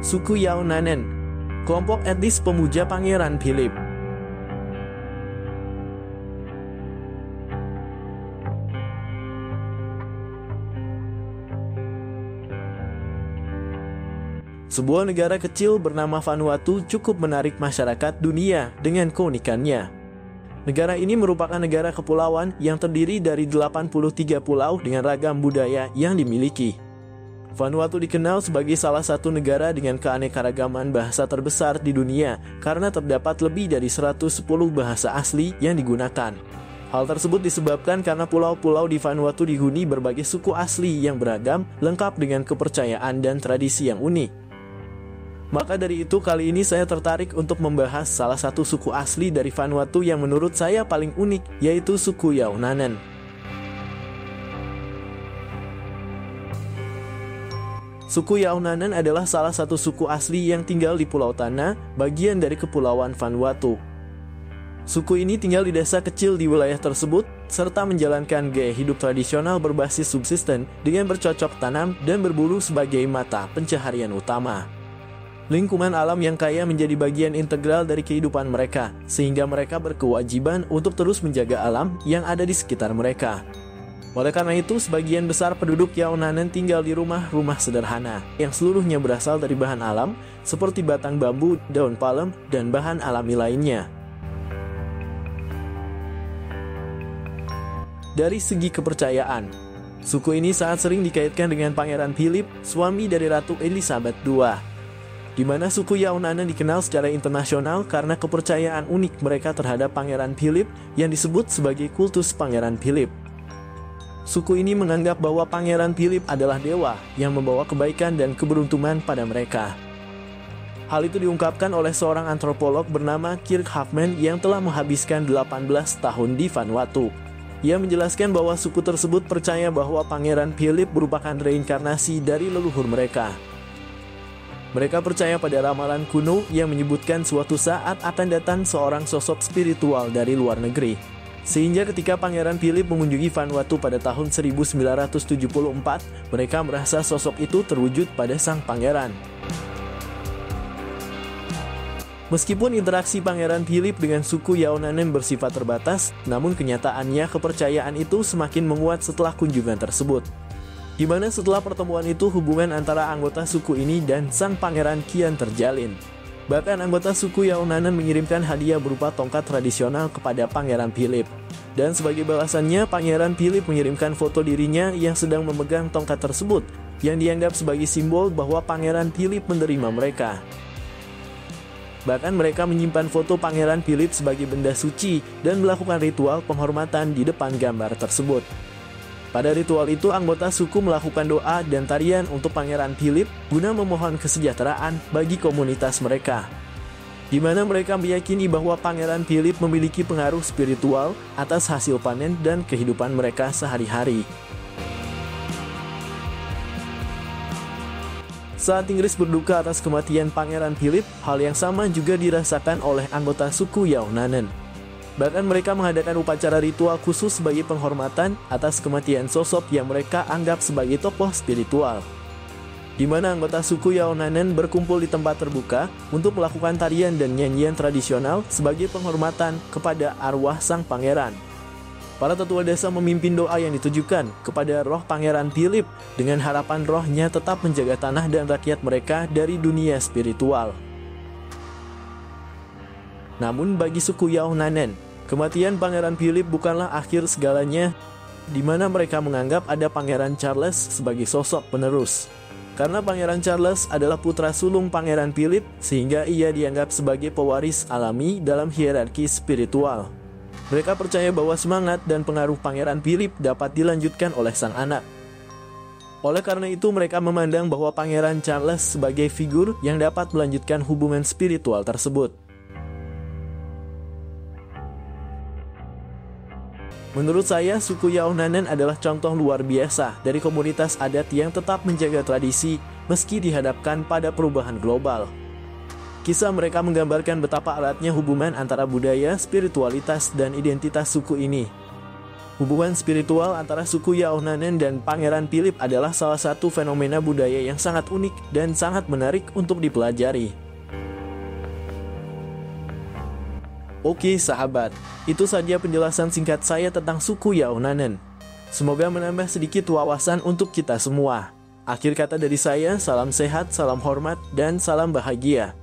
Suku Yaunanen, kelompok etnis pemuja Pangeran Philip. Sebuah negara kecil bernama Vanuatu cukup menarik masyarakat dunia dengan keunikannya. Negara ini merupakan negara kepulauan yang terdiri dari 83 pulau dengan ragam budaya yang dimiliki. Vanuatu dikenal sebagai salah satu negara dengan keanekaragaman bahasa terbesar di dunia karena terdapat lebih dari 110 bahasa asli yang digunakan. Hal tersebut disebabkan karena pulau-pulau di Vanuatu dihuni berbagai suku asli yang beragam, lengkap dengan kepercayaan dan tradisi yang unik. Maka dari itu kali ini saya tertarik untuk membahas salah satu suku asli dari Vanuatu yang menurut saya paling unik, yaitu suku Yaunanen. Suku Yaunanen adalah salah satu suku asli yang tinggal di Pulau Tana, bagian dari Kepulauan Vanuatu. Suku ini tinggal di desa kecil di wilayah tersebut, serta menjalankan gaya hidup tradisional berbasis subsisten dengan bercocok tanam dan berburu sebagai mata pencaharian utama. Lingkungan alam yang kaya menjadi bagian integral dari kehidupan mereka, sehingga mereka berkewajiban untuk terus menjaga alam yang ada di sekitar mereka. Oleh karena itu, sebagian besar penduduk Yaunanen tinggal di rumah-rumah sederhana, yang seluruhnya berasal dari bahan alam, seperti batang bambu, daun palem, dan bahan alami lainnya. Dari segi kepercayaan, suku ini sangat sering dikaitkan dengan Pangeran Philip, suami dari Ratu Elizabeth II. Di mana suku Yaunanen dikenal secara internasional karena kepercayaan unik mereka terhadap Pangeran Philip yang disebut sebagai kultus Pangeran Philip. Suku ini menganggap bahwa Pangeran Philip adalah dewa yang membawa kebaikan dan keberuntungan pada mereka. Hal itu diungkapkan oleh seorang antropolog bernama Kirk Huffman yang telah menghabiskan 18 tahun di Vanuatu. Ia menjelaskan bahwa suku tersebut percaya bahwa Pangeran Philip merupakan reinkarnasi dari leluhur mereka. Mereka percaya pada ramalan kuno yang menyebutkan suatu saat akan datang seorang sosok spiritual dari luar negeri. Sehingga ketika Pangeran Philip mengunjungi Vanuatu pada tahun 1974, mereka merasa sosok itu terwujud pada sang pangeran. Meskipun interaksi Pangeran Philip dengan suku Yaunanen bersifat terbatas, namun kenyataannya kepercayaan itu semakin menguat setelah kunjungan tersebut. Di mana setelah pertemuan itu hubungan antara anggota suku ini dan sang pangeran kian terjalin. Bahkan anggota suku Yaunanen mengirimkan hadiah berupa tongkat tradisional kepada Pangeran Philip. Dan sebagai balasannya, Pangeran Philip mengirimkan foto dirinya yang sedang memegang tongkat tersebut, yang dianggap sebagai simbol bahwa Pangeran Philip menerima mereka. Bahkan mereka menyimpan foto Pangeran Philip sebagai benda suci dan melakukan ritual penghormatan di depan gambar tersebut. Pada ritual itu, anggota suku melakukan doa dan tarian untuk Pangeran Philip guna memohon kesejahteraan bagi komunitas mereka. Di mana mereka meyakini bahwa Pangeran Philip memiliki pengaruh spiritual atas hasil panen dan kehidupan mereka sehari-hari. Saat Inggris berduka atas kematian Pangeran Philip, hal yang sama juga dirasakan oleh anggota suku Yaunanen. Bahkan mereka mengadakan upacara ritual khusus sebagai penghormatan atas kematian sosok yang mereka anggap sebagai tokoh spiritual. Di mana anggota suku Yaunanen berkumpul di tempat terbuka untuk melakukan tarian dan nyanyian tradisional sebagai penghormatan kepada arwah sang pangeran. Para tetua desa memimpin doa yang ditujukan kepada roh Pangeran Philip dengan harapan rohnya tetap menjaga tanah dan rakyat mereka dari dunia spiritual. Namun bagi suku Yaunanen, kematian Pangeran Philip bukanlah akhir segalanya, di mana mereka menganggap ada Pangeran Charles sebagai sosok penerus. Karena Pangeran Charles adalah putra sulung Pangeran Philip, sehingga ia dianggap sebagai pewaris alami dalam hierarki spiritual. Mereka percaya bahwa semangat dan pengaruh Pangeran Philip dapat dilanjutkan oleh sang anak. Oleh karena itu, mereka memandang bahwa Pangeran Charles sebagai figur yang dapat melanjutkan hubungan spiritual tersebut. Menurut saya, suku Yaunanen adalah contoh luar biasa dari komunitas adat yang tetap menjaga tradisi meski dihadapkan pada perubahan global. Kisah mereka menggambarkan betapa eratnya hubungan antara budaya, spiritualitas, dan identitas suku ini. Hubungan spiritual antara suku Yaonanen dan Pangeran Philip adalah salah satu fenomena budaya yang sangat unik dan sangat menarik untuk dipelajari. Oke sahabat, itu saja penjelasan singkat saya tentang suku Yaonanen. Semoga menambah sedikit wawasan untuk kita semua. Akhir kata dari saya, salam sehat, salam hormat, dan salam bahagia.